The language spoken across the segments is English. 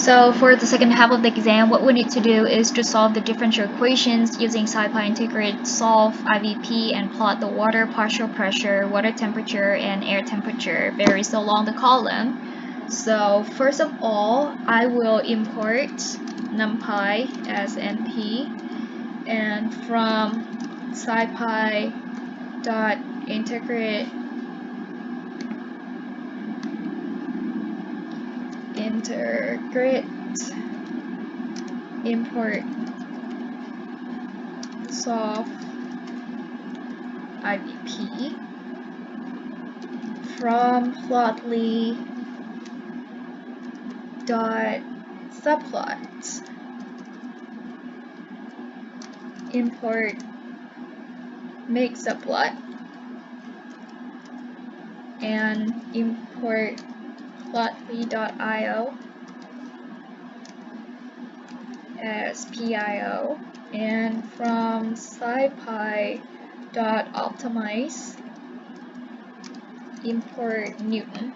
So for the second half of the exam, what we need to do is to solve the differential equations using SciPy integrate, solve IVP, and plot the water partial pressure, water temperature, and air temperature varies along the column. So first of all, I will import NumPy as NP, and from SciPy dot integrate import solve IVP from plotly dot subplot import make subplot and import plotly.io as PIO, and from SciPy.optimize import Newton.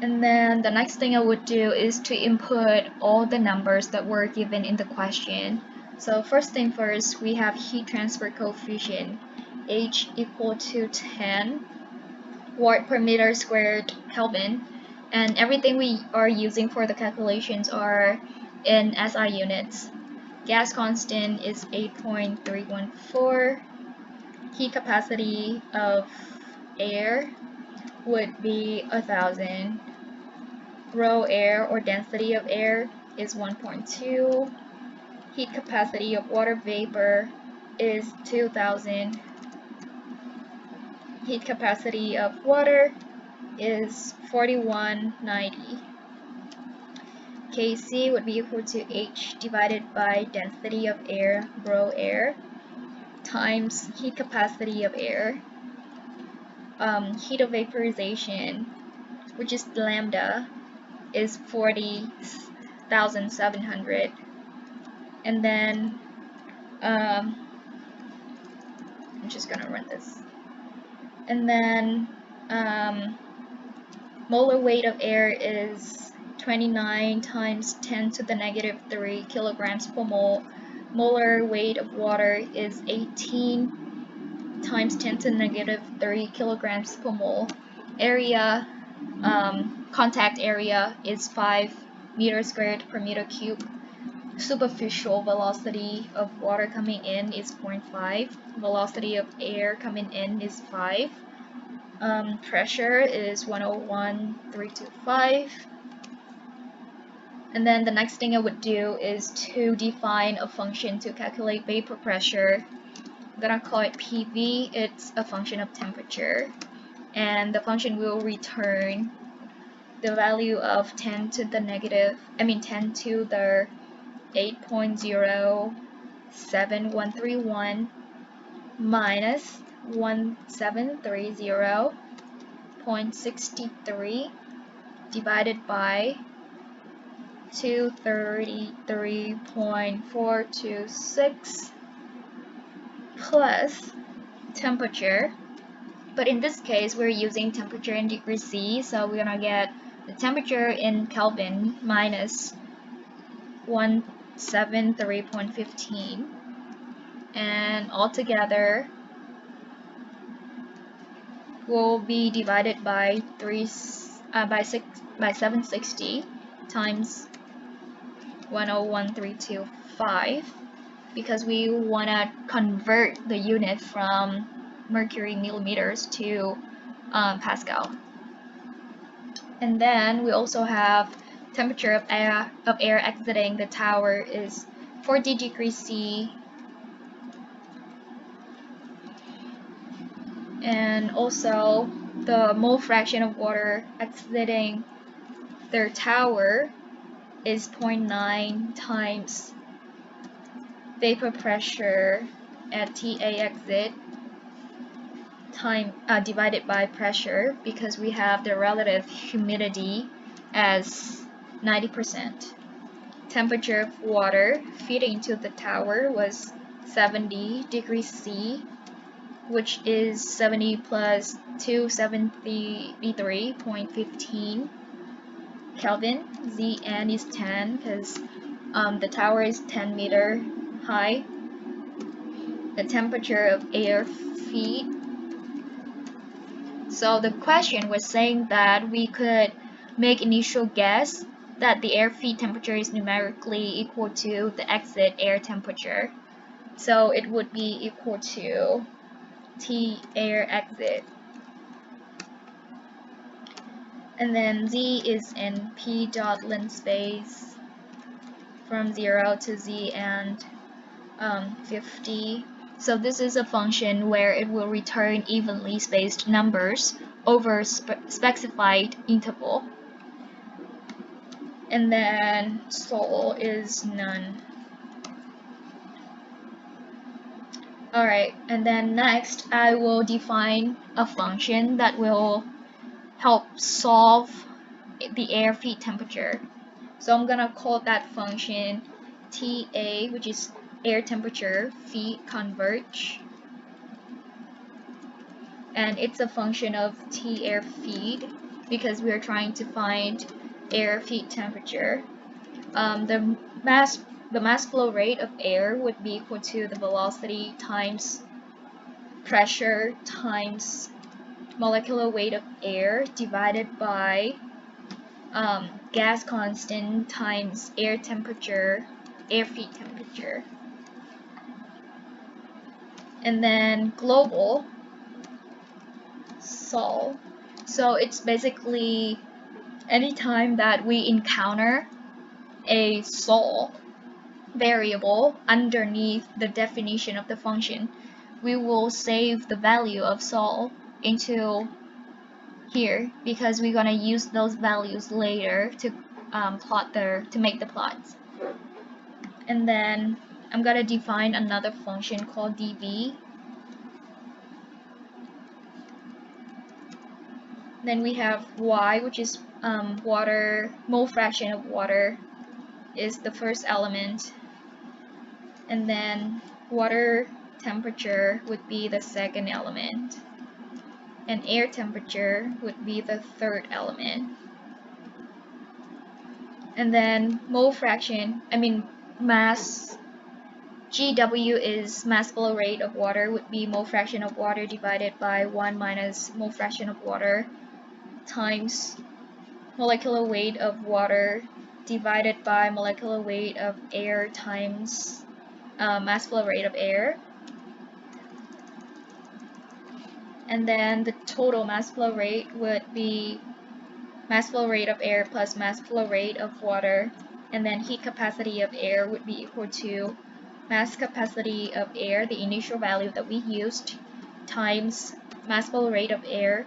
And then the next thing I would do is to input all the numbers that were given in the question. So first thing first, we have heat transfer coefficient H equal to 10 watt per meter squared Kelvin, and everything we are using for the calculations are in SI units. Gas constant is 8.314. Heat capacity of air would be 1000. Rho air or density of air is 1.2. Heat capacity of water vapor is 2000. Heat capacity of water is 4190. Kc would be equal to H divided by density of air, rho air, times heat capacity of air. Heat of vaporization, which is lambda, is 40,700. And then I'm just gonna run this. And then molar weight of air is 29 times 10 to the negative 3 kilograms per mole. Molar weight of water is 18 times 10 to the negative 3 kilograms per mole. Area, contact area is 5 meters squared per meter cube. Superficial velocity of water coming in is 0.5. Velocity of air coming in is 5. Pressure is 101,325. And then the next thing I would do is to define a function to calculate vapor pressure. I'm gonna call it PV. It's a function of temperature, and the function will return the value of 10 to the 8.07131 minus 1730.63 divided by 233.426 plus temperature. But in this case, we're using temperature in degrees C, so we're gonna get the temperature in Kelvin minus 173.15, and altogether will be divided by 760 times 101,325, because we want to convert the unit from mercury millimeters to Pascal. And then we also have temperature of air exiting the tower is 40 degrees C, and also the mole fraction of water exiting their tower is 0.9 times vapor pressure at TA exit divided by pressure, because we have the relative humidity as 90%. Temperature of water feeding into the tower was 70 degrees C, which is 70 plus 273.15. Kelvin. Zn is 10 because the tower is 10-meter high. The temperature of air feet. So the question was saying that we could make initial guess that the air feed temperature is numerically equal to the exit air temperature. So it would be equal to T air exit. And then Z is in P dot length space from 0 to Z and 50. So this is a function where it will return evenly spaced numbers over specified interval. And then Sol is none. Alright, and then next I will define a function that will help solve the air feed temperature. So I'm gonna call that function TA, which is air temperature feed converge, and it's a function of T air feed because we are trying to find air feed temperature. The mass flow rate of air would be equal to the velocity times pressure times molecular weight of air divided by gas constant times air temperature, air feed temperature. And then global Sol. So it's basically anytime that we encounter a Sol variable underneath the definition of the function, we will save the value of Sol into here because we're gonna use those values later to make the plots. And then I'm gonna define another function called dV. Then we have Y, which is water, mole fraction of water is the first element, and then water temperature would be the second element, and air temperature would be the third element. And then mole fraction, mass, GW is mass flow rate of water, would be mole fraction of water divided by 1 minus mole fraction of water times molecular weight of water divided by molecular weight of air times mass flow rate of air. And then the total mass flow rate would be mass flow rate of air plus mass flow rate of water, and then heat capacity of air would be equal to mass capacity of air, the initial value that we used, times mass flow rate of air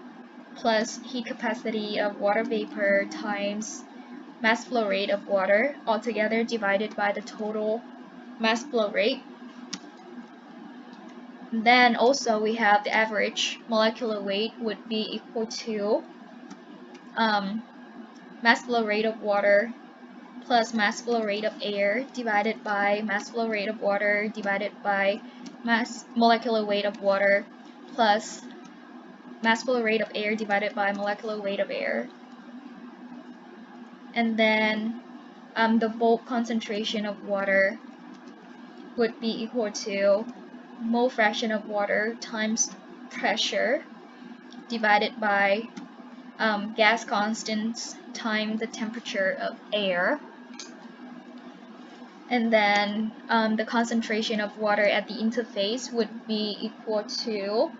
plus heat capacity of water vapor times mass flow rate of water, altogether divided by the total mass flow rate. And then also we have the average molecular weight would be equal to mass flow rate of water plus mass flow rate of air divided by mass flow rate of water divided by molecular weight of water plus mass flow rate of air divided by molecular weight of air. And then the bulk concentration of water would be equal to mole fraction of water times pressure divided by gas constants times the temperature of air. And then the concentration of water at the interface would be equal to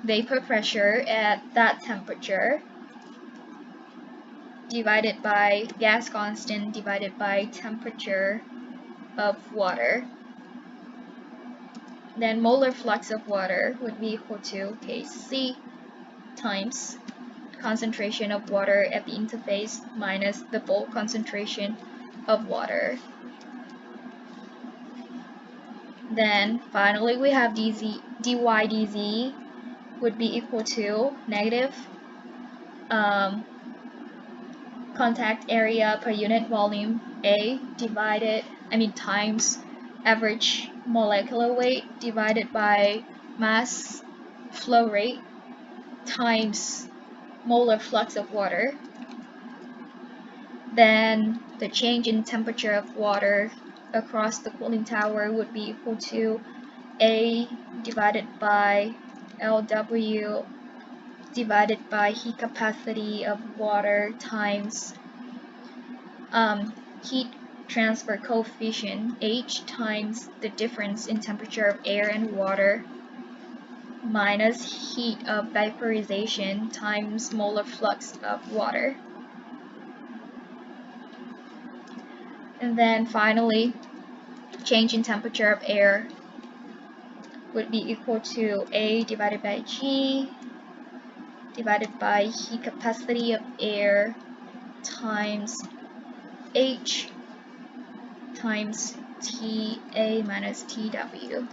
vapor pressure at that temperature divided by gas constant divided by temperature of water. Then molar flux of water would be equal to Kc times concentration of water at the interface minus the bulk concentration of water. Then finally we have dy dz would be equal to negative contact area per unit volume A times average molecular weight divided by mass flow rate times molar flux of water. then the change in temperature of water across the cooling tower would be equal to A divided by LW divided by heat capacity of water times heat transfer coefficient H times the difference in temperature of air and water minus heat of vaporization times molar flux of water. And then finally, change in temperature of air would be equal to A divided by G divided by heat capacity of air times H times TA minus TW.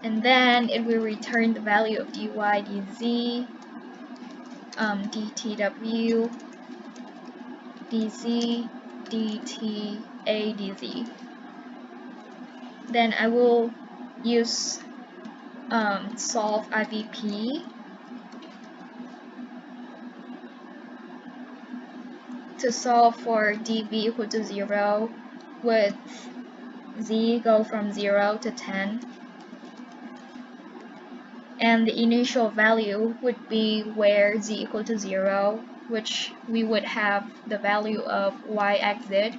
And then it will return the value of dy dz, dtw, dz, dt, a dz. Then I will use solve IVP to solve for dv equal to 0 with z go from 0 to 10. And the initial value would be where z equal to 0, which we would have the value of y exit,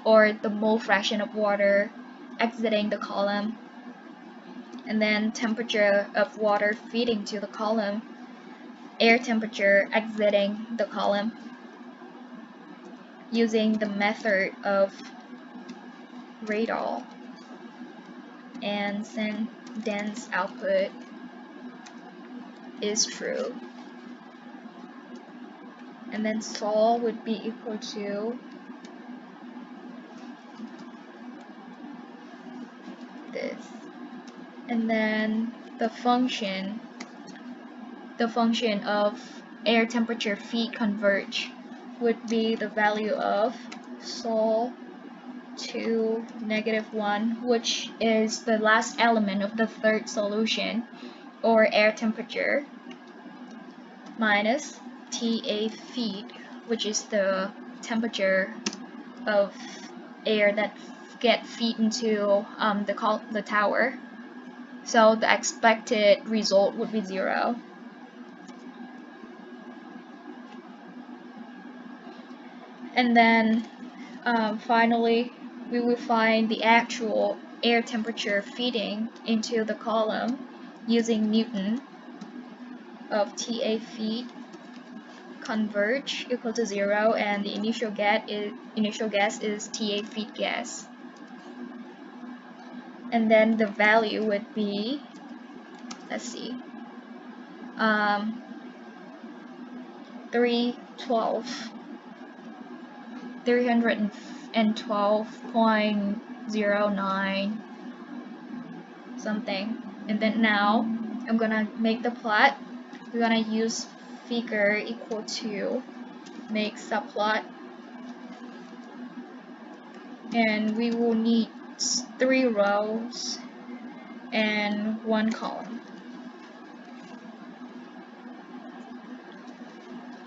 or the mole fraction of water exiting the column, and then temperature of water feeding to the column, air temperature exiting the column, using the method of Radal, and then dense output is true. And then Sol would be equal to this. And then the function of air temperature feed converge would be the value of Sol to -1, which is the last element of the third solution, or air temperature, minus TA feed, which is the temperature of air that get feed into the tower. So the expected result would be 0. And then finally, we will find the actual air temperature feeding into the column using Newton of TA feed converge equal to 0, and the initial gas is TA feed gas. And then the value would be, let's see, 312.09 something. And then now I'm gonna make the plot. We're gonna use figure equal to make subplot, and we will need 3 rows and 1 column.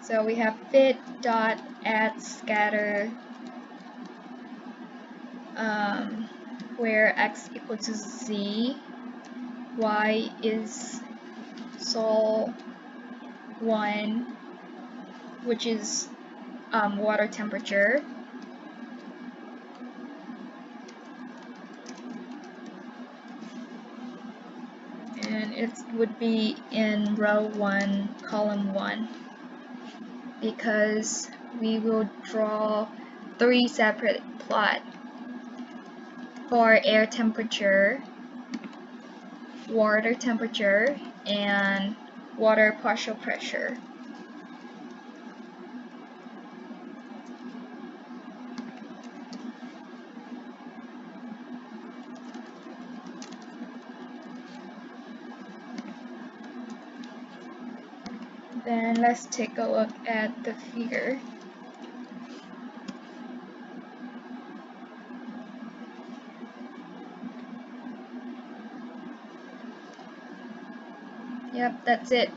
So we have fit dot add scatter, where x equal to z, y is Sol 1, which is water temperature, and it would be in row 1, column 1, because we will draw 3 separate plots for air temperature, water temperature, and water partial pressure. Then let's take a look at the figure. Yep, that's it.